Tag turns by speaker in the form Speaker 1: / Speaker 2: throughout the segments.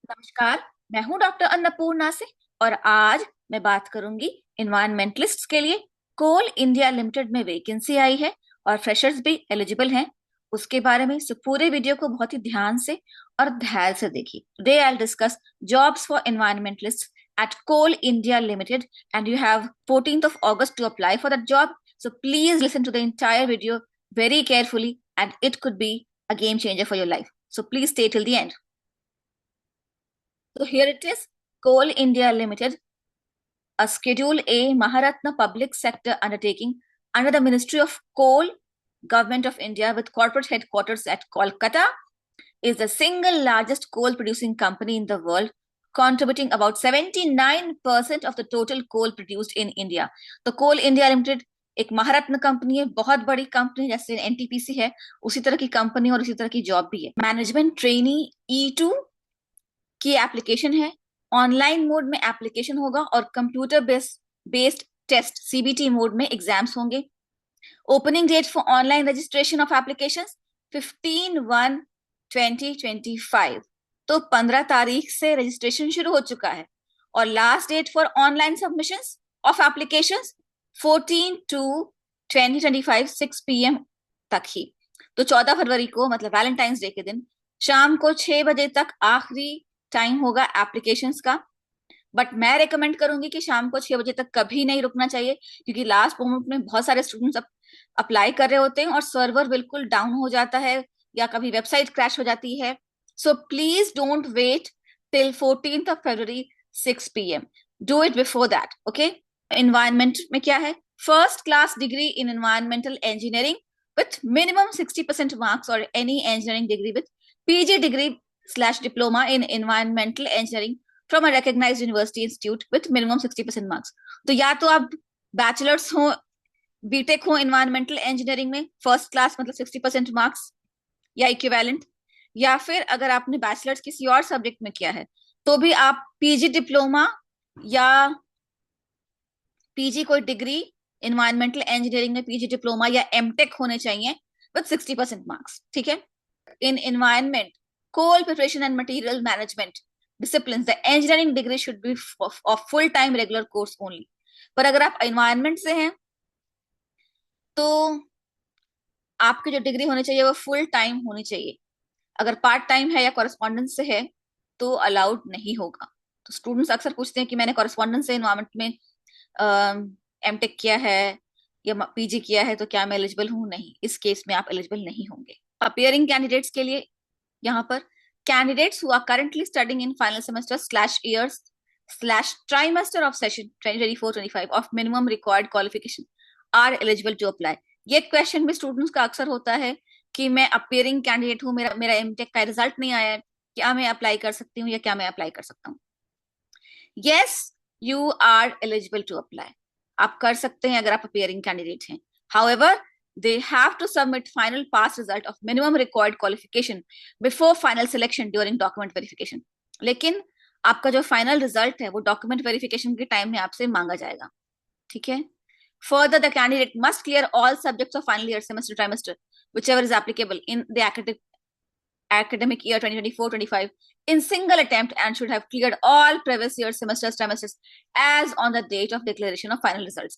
Speaker 1: नमस्कार। मैं हूं डॉक्टर अन्नपूर्णा से और आज मैं बात करूंगी इन्वायरमेंटलिस्ट्स के लिए। कोल इंडिया लिमिटेड में वैकेंसी आई है और फ्रेशर्स भी एलिजिबल हैं उसके बारे में। सो पूरे वीडियो को बहुत ही ध्यान से और धैर्य से देखिए। Today I will discuss jobs for environmentalist at Coal India Limited, and you have 14th of August to apply for that job. So please listen to the entire video very carefully, and it could be a game changer for your life. So please stay till the end. So here it is, Coal India Limited, a Schedule A Maharatna public sector undertaking under the Ministry of Coal, Government of India, with corporate headquarters at Kolkata, is the single largest coal producing company in the world, contributing about 79% of the total coal produced in India. तो Coal India Limited एक महारत्न company है, बहुत बड़ी company, जैसे NTPC है उसी तरह की कंपनी और उसी तरह की जॉब भी है। मैनेजमेंट ट्रेनी E2 की एप्लीकेशन है। ऑनलाइन मोड में एप्लीकेशन होगा और computer based test CBT mode में एग्जाम्स होंगे। Opening date for online registration of application 15/1/2025। तो 15 तारीख से रजिस्ट्रेशन शुरू हो चुका है और last date for online submission of application 14/2/2025 6 PM तक ही। तो 14 फरवरी को, मतलब वैलेंटाइंस डे के दिन शाम को 6 बजे तक आखिरी टाइम होगा एप्लीकेशंस का। बट मैं रेकमेंड करूंगी कि शाम को 6 बजे तक कभी नहीं रुकना चाहिए, क्योंकि लास्ट मोमेंट में बहुत सारे स्टूडेंट्स अप्लाई कर रहे होते हैं और सर्वर बिल्कुल डाउन हो जाता है या कभी वेबसाइट क्रैश हो जाती है। So please don't wait till 14th of February 6 PM, do it before that. Okay. Environment में क्या है? First class degree in environmental engineering with minimum 60% marks, or any engineering degree with PG degree/diploma in environmental engineering from a recognized university institute with minimum 60% marks. तो या तो आप bachelors हो, BTech हो environmental engineering में, first class मतलब 60% marks या equivalent, या फिर अगर आपने बैचलर्स किसी और सब्जेक्ट में किया है तो भी आप पीजी डिप्लोमा या पीजी कोई डिग्री इन्वायरमेंटल इंजीनियरिंग में पीजी डिप्लोमा या एमटेक होने चाहिए विद 60% मार्क्स। ठीक है। In environment, coal preparation and material management disciplines, the engineering degree should be of full time regular course only. पर अगर आप environment से हैं तो आपकी जो डिग्री होनी चाहिए वो फुल टाइम होनी चाहिए। अगर पार्ट टाइम है या कॉरेस्पॉन्डेंस से है तो अलाउड नहीं होगा। तो स्टूडेंट्स अक्सर पूछते हैं कि मैंने कॉरेस्पॉन्डेंस से एनवायरमेंट में एमटेक किया है या पीजी किया है तो क्या मैं एलिजिबल हूं? नहीं, इस केस में आप एलिजिबल नहीं होंगे। अपियरिंग कैंडिडेट्स के लिए यहाँ पर, candidates who are currently studying in final semester/years/trimester of session 2024-25 of minimum required qualification are eligible to apply. ये क्वेश्चन भी स्टूडेंट्स का अक्सर होता है कि मैं अपियरिंग कैंडिडेट हूँ, मेरा मेरा एमटेक का रिजल्ट नहीं आया है, क्या मैं अप्लाई कर सकती हूँ या क्या मैं अप्लाई कर सकता हूँ? Yes, you are eligible to apply. आप कर सकते हैं अगर आप अपियरिंग कैंडिडेट हैं। However, they have to submit final pass result of minimum required qualification before final selection during document verification. लेकिन आपका जो फाइनल रिजल्ट है वो डॉक्यूमेंट वेरिफिकेशन के टाइम में आपसे मांगा जाएगा। ठीक है। Further, the candidate must clear all subjects of final year, semester, trimester, whichever is applicable in the academic year 2024-25 in single attempt, and should have cleared all previous year semesters, trimesters as on the date of declaration of final results.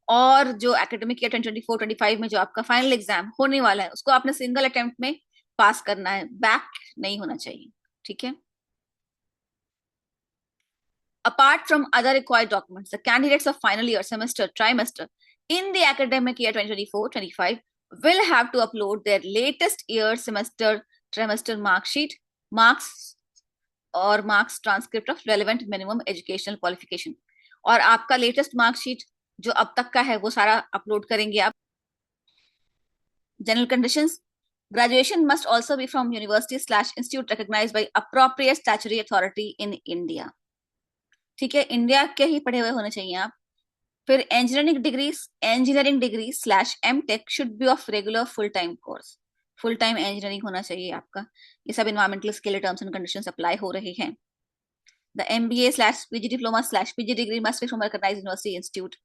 Speaker 1: और जो academic year 2024-25 में जो आपका final exam होने वाला है उसको आपने सिंगल अटेम्प्ट में पास करना है, बैक नहीं होना चाहिए। ठीक है। Apart from other required documents, the candidates of final year, semester, trimester in the academic year 2024-25 will have to upload their latest year, semester, trimester mark sheet, marks और marks transcript of relevant minimum educational qualification. और आपका latest marksheet जो अब तक का है वो सारा अपलोड करेंगे आप। General conditions, graduation must also be from university/institute recognized by appropriate statutory authority in India. ठीक है, इंडिया के ही पढ़े हुए होने चाहिए आप। फिर engineering degree slash MTech should be of regular full time course. Full time engineering होना चाहिए आपका। ये सब इन्वायरमेंटलिस्ट के लिए टर्म्स एंड कंडीशंस अप्लाई हो रहे हैं। The MBA/PG diploma/PG degree must be from a recognized university institute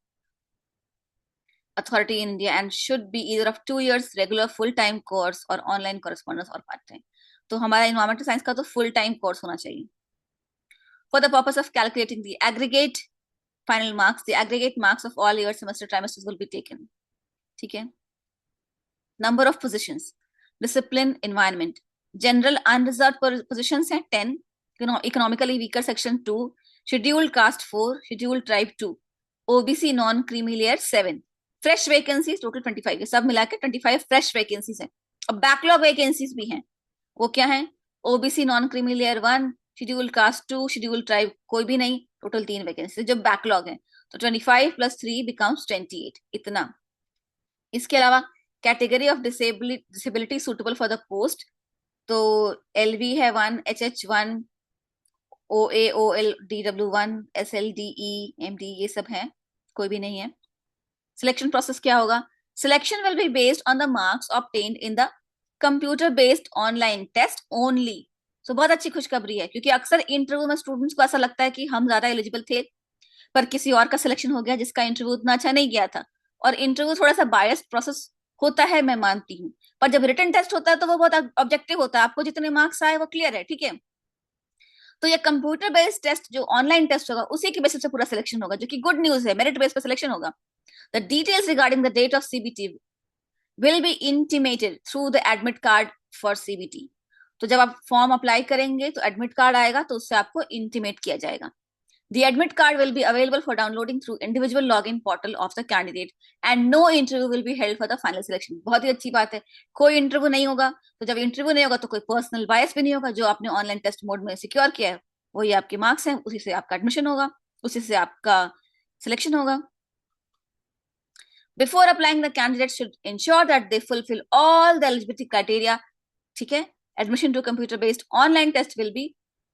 Speaker 1: authority in India and should be either of 2 years regular full time course or online correspondence or part time. तो हमारा environmental science का तो full time course होना चाहिए। for the purpose of calculating the aggregate final marks, the aggregate marks of all year semester trimesters will be taken. ठीक है. Number of positions, discipline, environment. General unreserved positions हैं 10, economically weaker section 2, scheduled caste 4, scheduled tribe 2, OBC non creamy layer 7, fresh vacancies total 25 है, सब मिला के 25 fresh vacancies हैं. और backlog vacancies भी हैं. वो क्या है? OBC non creamy layer 1, scheduled caste 2, scheduled tribe कोई भी नहीं, टोटल 3 वैकेंसी जो बैकलॉग है. तो 25 + 3 becomes 28. इतना. इसके अलावा category of disability suitable for the post, तो LV है 1, HH1, OA, OL, DW1, SL, DE, MD, ये सब है, कोई भी नहीं है. सिलेक्शन प्रोसेस क्या होगा? Selection will be based on the marks obtained in the computer based online test only. So बहुत अच्छी खुशखबरी है, क्योंकि अक्सर इंटरव्यू में स्टूडेंट्स को ऐसा लगता है कि हम ज्यादा एलिजिबल थे, पर किसी और का सिलेक्शन हो गया जिसका इंटरव्यू उतना अच्छा नहीं गया था. और इंटरव्यू थोड़ा सा बायस्ड प्रोसेस होता है, मैं मानती हूँ, पर जब रिटन टेस्ट होता है तो वो बहुत ऑब्जेक्टिव होता है, आपको जितने मार्क्स आए वो क्लियर है. ठीक है. तो ये कंप्यूटर बेस्ड टेस्ट जो ऑनलाइन टेस्ट होगा उसी की बेसिस पे पूरा सिलेक्शन होगा, जो कि गुड न्यूज है. मेरिट बेस पे सिलेक्शन होगा. The details regarding the date of CBT will be intimated through the admit card for CBT. तो जब आप फॉर्म अप्लाई करेंगे तो एडमिट कार्ड आएगा, तो उससे आपको इंटीमेट किया जाएगा. The admit card will be available for downloading through individual login portal of the candidate and no interview will be held for the final selection. बहुत ही अच्छी बात है, कोई इंटरव्यू नहीं होगा. तो जब इंटरव्यू नहीं होगा तो कोई पर्सनल बायस भी नहीं होगा. जो आपने ऑनलाइन टेस्ट मोड में सिक्योर किया है वही आपके मार्क्स हैं, उसी से आपका एडमिशन होगा, उसी से आपका सिलेक्शन होगा. Before applying, the candidates should ensure that they fulfill all the eligibility criteria. ठीक है. Admission to computer based online test will be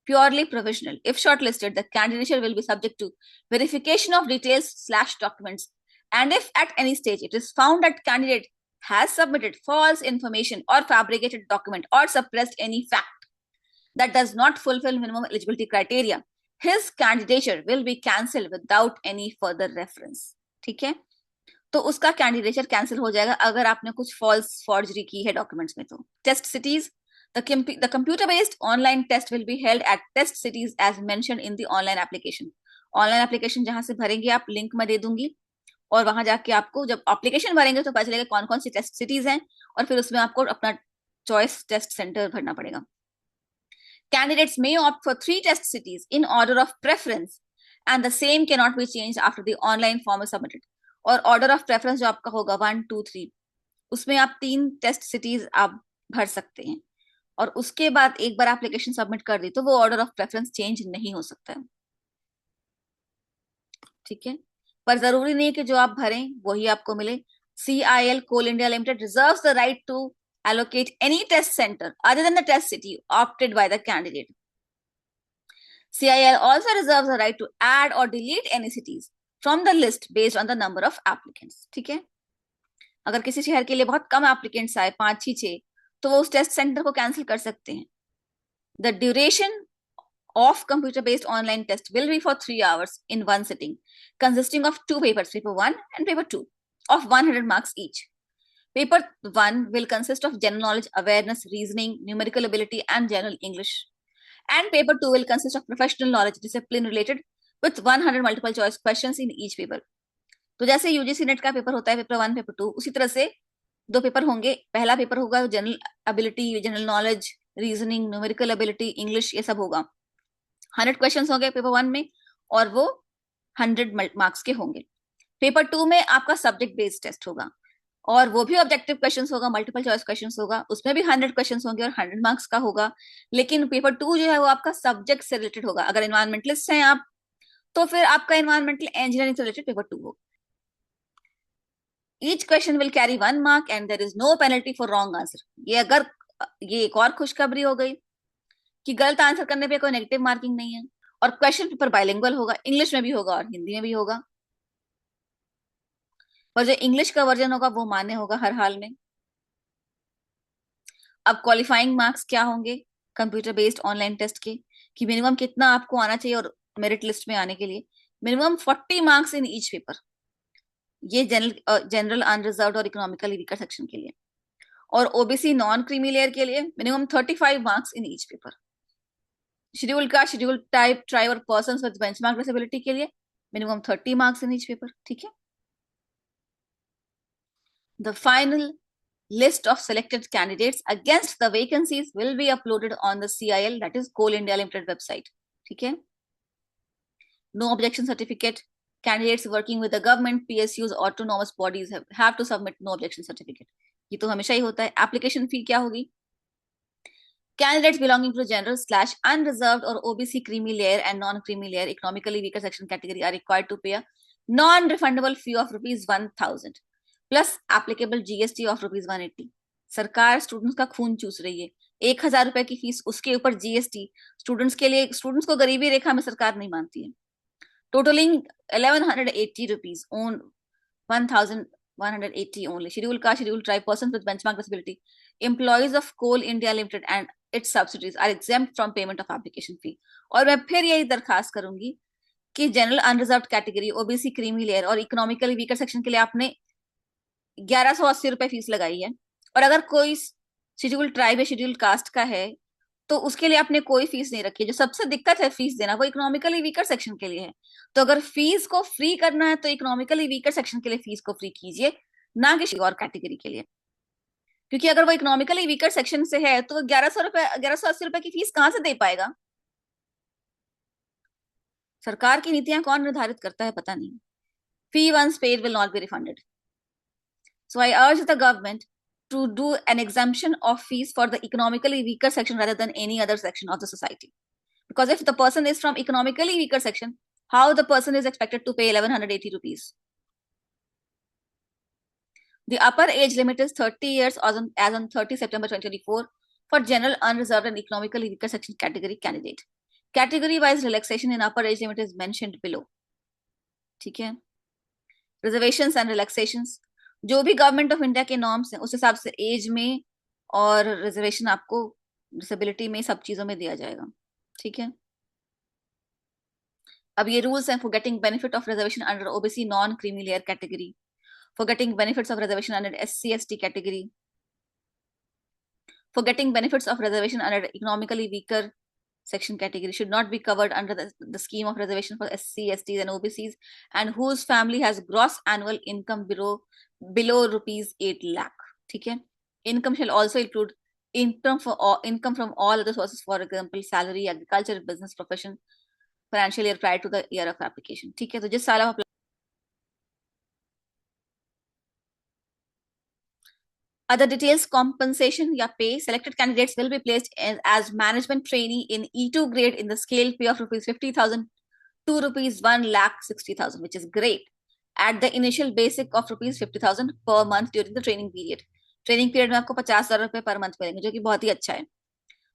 Speaker 1: purely provisional. If shortlisted, the candidature will be subject to verification of details/documents. And if at any stage it is found that candidate has submitted false information or fabricated document or suppressed any fact that does not fulfill minimum eligibility criteria, his candidature will be cancelled without any further reference. ठीक है. तो उसका candidature cancel हो जाएगा अगर आपने कुछ false forgery की है डॉक्यूमेंट्स में. तो test cities, the computer based online test will be held at test cities as mentioned in the online application. Online application जहां से भरेंगे आप, लिंक मैं दे दूंगी, और वहां जाके आपको जब एप्लीकेशन भरेंगे तो पता चलेगा कौन कौन सी टेस्ट सिटीज हैं, और फिर उसमें आपको अपना चॉइस टेस्ट सेंटर भरना पड़ेगा. Candidates may opt for 3 test cities in order of preference and the same cannot be changed after the online form is submitted. और ऑर्डर ऑफ प्रेफरेंस जो आपका होगा 1, 2, 3, उसमें आप 3 टेस्ट सिटीज आप भर सकते हैं, और उसके बाद एक बार एप्लीकेशन सबमिट कर दी तो वो ऑर्डर ऑफ प्रेफरेंस चेंज नहीं हो सकता है. ठीक है. पर जरूरी नहीं है कि जो आप भरें वही आपको मिले. CIL Coal India Limited reserves the right to allocate any test center other than the test city opted by the candidate. CIL also reserves the right to add or delete any cities from the list based on the number of applicants. ठीक है. अगर किसी शहर के लिए बहुत कम applicants आए, 5 ही 6, तो वो उस टेस्ट सेंटर को कैंसिल कर सकते हैं. The duration of computer based online test will be for 3 hours in one sitting, consisting of 2 papers, paper 1 and paper 2, of 100 marks each. Paper 1 will consist of general knowledge, awareness, reasoning, numerical ability and general English. And paper 2 will consist of professional knowledge, discipline related, with 100 multiple choice questions in each paper. तो जैसे UGC net का paper होता है paper 1, paper 2, उसी तरह से 2 paper होंगे. पहला पेपर होगा general ability, general knowledge, reasoning, numerical ability, English, ये सब होगा. 100 क्वेश्चंस होंगे पेपर 1 में, और वो 100 मार्क्स के होंगे. पेपर 2 में आपका सब्जेक्ट बेस्ड टेस्ट होगा, और वो भी ऑब्जेक्टिव क्वेश्चंस होगा, मल्टीपल चॉइस क्वेश्चंस होगा, उसमें भी 100 क्वेश्चंस होंगे और 100 मार्क्स का होगा. लेकिन पेपर 2 जो है वो आपका सब्जेक्ट से रिलेटेड होगा. अगर एनवायरमेंटलिस्ट हैं आप, तो फिर आपका एनवायरमेंटल इंजीनियरिंग से रिलेटेड पेपर 2 होगा. Each question will carry 1 mark and there is no penalty for wrong answer. ये एक और खुशखबरी हो गई कि गलत आंसर करने पे कोई नेगेटिव मार्किंग नहीं है. और क्वेश्चन पेपर बाइलिंगुअल होगा, इंग्लिश में भी होगा और हिंदी में भी होगा. पर जो इंग्लिश का वर्जन होगा वो मान्य होगा हर हाल में. अब क्वालिफाइंग मार्क्स क्या होंगे कंप्यूटर बेस्ड ऑनलाइन टेस्ट के, कि मिनिमम कितना आपको आना चाहिए, और मेरिट लिस्ट में आने के लिए minimum 40 marks in each paper. ये जनरल अनरिजर्व्ड और इकोनॉमिकली वीकर सेक्शन के लिए. और OBC नॉन क्रीमी लेयर के लिए minimum 35 marks in each paper. Schedule का शेड्यूल टाइप, ट्राइब और पर्सन विद बेंचमार्क डिसेबिलिटी के लिए minimum 30 marks in each paper, ठीक है। The final list of selected candidates against the vacancies will be uploaded on the CIL, that is Coal India Limited website, ठीक है। No objection certificate, candidates working with the government, PSUs, autonomous bodies have to submit no objection certificate, ये तो हमेशा ही होता है। Application fee क्या होगी? Candidates belonging to general slash unreserved or OBC creamy layer and non-creamy layer economically weaker section category are required to pay a non-refundable fee of ₹1,000 plus applicable GST of ₹180। सरकार students का खून चूस रही है। 1,000 रुपए की फीस, उसके ऊपर जीएसटी, स्टूडेंट्स के लिए, स्टूडेंट्स को गरीबी रेखा में सरकार नहीं मानती है। Totalling 1180 rupees on 1180 only। Schedule का schedule tribe person with benchmark disability, employees of Coal India Limited and its subsidiaries are exempt from payment of application fee. और मैं फिर यही दरखास्त करूंगी कि general unreserved category, OBC creamy layer और economically weaker section के लिए आपने 1180 रुपए फीस लगाई है, और अगर कोई शेड्यूल ट्राइब या शेड्यूल कास्ट का है तो उसके लिए आपने कोई फीस नहीं रखी है। जो सबसे दिक्कत है फीस देना, वो इकोनॉमिकली वीकर सेक्शन के लिए है। तो अगर फीस को फ्री करना है तो इकोनॉमिकली वीकर सेक्शन के लिए फीस को फ्री कीजिए, ना कि और कैटेगरी के लिए, क्योंकि अगर वो इकोनॉमिकली वीकर सेक्शन से है तो 1180 रुपए की फीस कहां से दे पाएगा? सरकार की नीतियां कौन निर्धारित करता है पता नहीं। Fee once paid will not be refunded. So I urge the government to do an exemption of fees for the economically weaker section rather than any other section of the society. Because if the person is from economically weaker section, how the person is expected to pay 1180 rupees? The upper age limit is 30 years as on 30 September 2024 for general unreserved and economically weaker section category candidate. Category wise relaxation in upper age limit is mentioned below. ठीक है। Reservations and relaxations, जो भी government of India के norms हैं उस हिसाब से as में और रिजर्वेशन आपको डिसेबिलिटी में सब चीजों में दिया जाएगा, ठीक है। अब ये रूल्स हैं for getting benefit of reservation under OBC non creamy layer category, for getting benefits of reservation under SC ST category, for getting benefits of reservation under economically weaker section category should not be covered under the scheme of reservation for SC, STs and OBCs and whose family has gross annual income below rupees 8 lakh, ठीक है। Income shall also include income from all other sources, for example salary, agriculture, business, profession, financial year prior to the year of application, ठीक है। तो जिस साल आप other details, compensation या pay, selected candidates will be placed as management trainee in E2 grade in the scale pay of ₹50,000 to ₹1,60,000, which is great, at the initial basic of ₹50,000 per month during the training period. Training period में आपको 50,000 रुपए per month मिलेंगे, जो कि बहुत ही अच्छा है।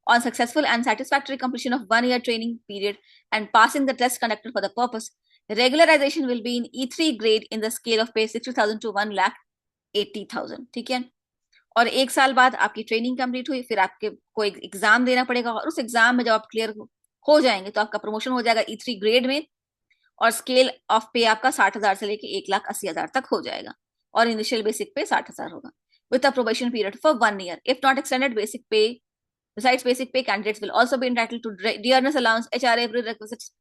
Speaker 1: On successful and satisfactory completion of 1 year training period and passing the test conducted for the purpose, regularization will be in E3 grade in the scale of pay 60,000 to 1,80,000, ठीक है। और 1 साल बाद आपकी ट्रेनिंग कंप्लीट हुई, फिर आपके को एग्जाम देना पड़ेगा, और उस एग्जाम में जब आप क्लियर हो जाएंगे तो आपका प्रमोशन हो जाएगा E3 ग्रेड में, और स्केल ऑफ पे आपका 60,000 से लेके 1,80,000 तक हो जाएगा, और इनिशियल बेसिक पे 60,000 होगा with a probation period for 1 year. If not extended, basic pay, besides basic pay, candidates will also be entitled to dearness allowance, HRA prerequisites,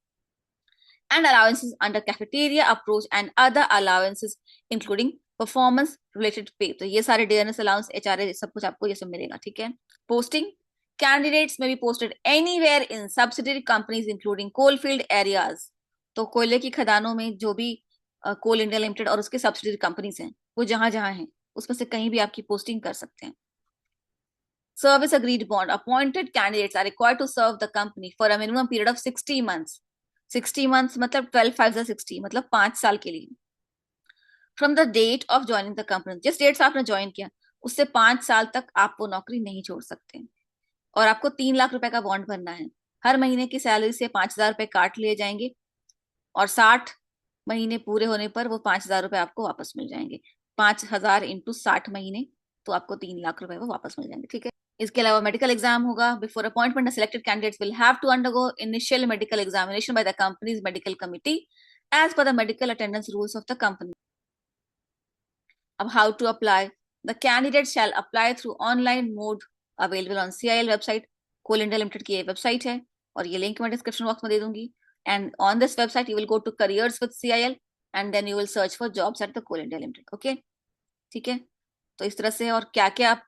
Speaker 1: and allowances under cafeteria approach and other allowances including performance related पे। तो ये सारे dearness allowance, HRA, सब कुछ आपको ये सब मिलेगा, ठीक है। Posting, candidates may be posted anywhere in subsidiary companies including coal field areas. तो कोयले की खदानों में जो भी कोल इंडिया लिमिटेड और उसके सब्सिडरी कंपनीज हैं, वो जहां जहां हैं उसमें से कहीं भी आपकी पोस्टिंग कर सकते हैं। Service agreed bond, appointed candidates are required to serve the company for a minimum period of 60 months. 60 months मतलब 12 5 60, मतलब 5 साल के लिए। From the date of joining the company, जिस डेट से आपने ज्वाइन किया उससे 5 साल तक आप वो नौकरी नहीं छोड़ सकते, और आपको 3 लाख रुपए का बॉन्ड भरना है। हर महीने की सैलरी से 5,000 रुपए काट लिए जाएंगे, और 60 महीने पूरे होने पर वो 5,000 रुपए आपको वापस मिल जाएंगे। 5,000 इंटू 60 महीने, तो आपको 3 लाख रुपए वो वापस मिल जाएंगे, ठीक है। इसके अलावा मेडिकल एग्जाम होगा। Before appointment selected candidates will have to undergo initial medical examination by the company's medical committee as per the medical attendance rules of the company. अब how to apply, the candidate shall apply through online mode available on CIL website। Coal India Limited की ये website है, और ये link मैं description box में दे दूंगी। And on this website you will go to careers with CIL and then you will search for jobs at the Coal India Limited. Okay, ठीक है। तो इस तरह से, और क्या क्या,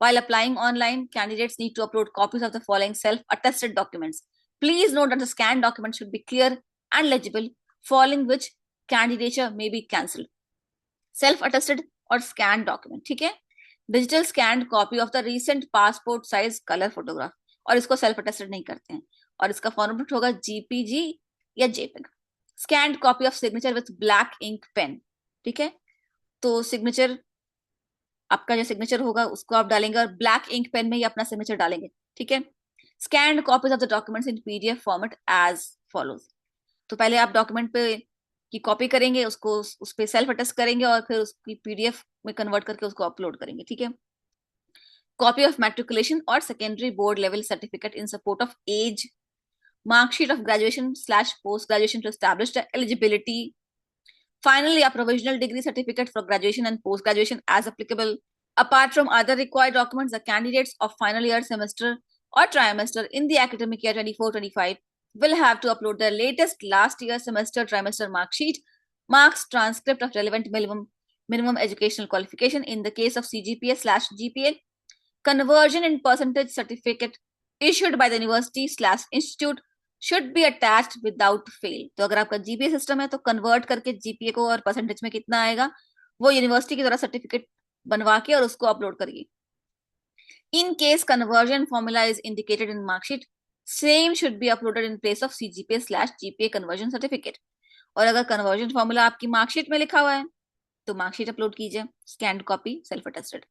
Speaker 1: while applying online, candidates need to upload copies of the following self-attested documents. Please note that the scanned document should be clear and legible, following which candidature may be cancelled. Self-attested और scanned document, ठीक है। Digital scanned copy of the recent passport size colour photograph, और इसको self attested नहीं करते हैं, और इसका फॉर्मेट होगा JPG या JPEG। Scanned copy of signature with black ink pen, ठीक है। तो सिग्नेचर, आपका जो सिग्नेचर होगा उसको आप डालेंगे और ब्लैक इंक पेन में ही अपना सिग्नेचर डालेंगे, ठीक है। Scanned copies of the documents in PDF format as follows. तो पहले आप डॉक्यूमेंट पे की कॉपी करेंगे, उसको उस पे सेल्फ अटेस्ट करेंगे और फिर उसकी PDF में कन्वर्ट करके उसको अपलोड करेंगे, ठीक है। कॉपी ऑफ मैट्रिकुलेशन और secondary board level certificate in support of age, marksheet of graduation/post graduation to establish the eligibility. Finally, a provisional degree certificate for graduation and post graduation as applicable. Apart from other required documents, the candidates of final year semester or trimester in the academic year 24-25 will have to upload their latest last year semester trimester mark sheet, marks, transcript of relevant minimum educational qualification in the case of CGPA/GPA, conversion in percentage certificate issued by the university/institute should be attached without fail. तो अगर आपका GPA system है तो convert करके GPA को और percentage में कितना आएगा वो यूनिवर्सिटी के द्वारा सर्टिफिकेट बनवा के और उसको अपलोड करिए। In case conversion formula is indicated in marksheet, same should be uploaded in place of CGPA/GPA conversion certificate. और अगर कन्वर्जन फॉर्मूला आपकी मार्कशीट में लिखा हुआ है तो मार्कशीट अपलोड कीजिए, scanned copy self attested.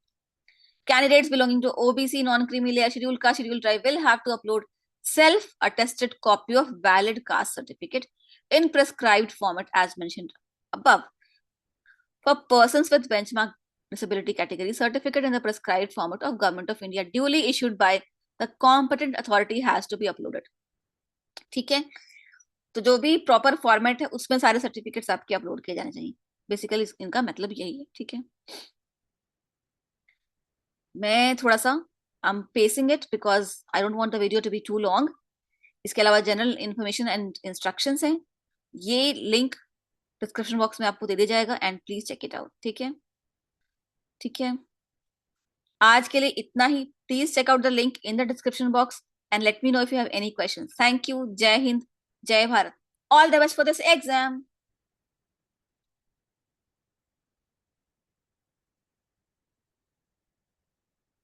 Speaker 1: Candidates belonging to OBC non-creamy layer schedule caste schedule tribe will have to upload self-attested copy of valid caste certificate in prescribed format as mentioned above. For persons with benchmark disability category, certificate in the prescribed format of Government of India duly issued by the competent authority has to be uploaded. ठीक है, तो जो भी proper format है उसमें सारे certificates आपके upload किए जाने चाहिए। बेसिकली इनका मतलब यही है, ठीक है। मैं थोड़ा सा I'm pacing it because I don't want the video to be too long. इसके अलावा जनरल इंफॉर्मेशन एंड इंस्ट्रक्शंस हैं, ये लिंक डिस्क्रिप्शन बॉक्स में आपको दे दिया जाएगा and please check it out, ठीक है। ठीक है, आज के लिए इतना ही। Please check out the link in the description box and let me know if you have any question. Thank you. जय हिंद, जय Bharat. All the best for this exam.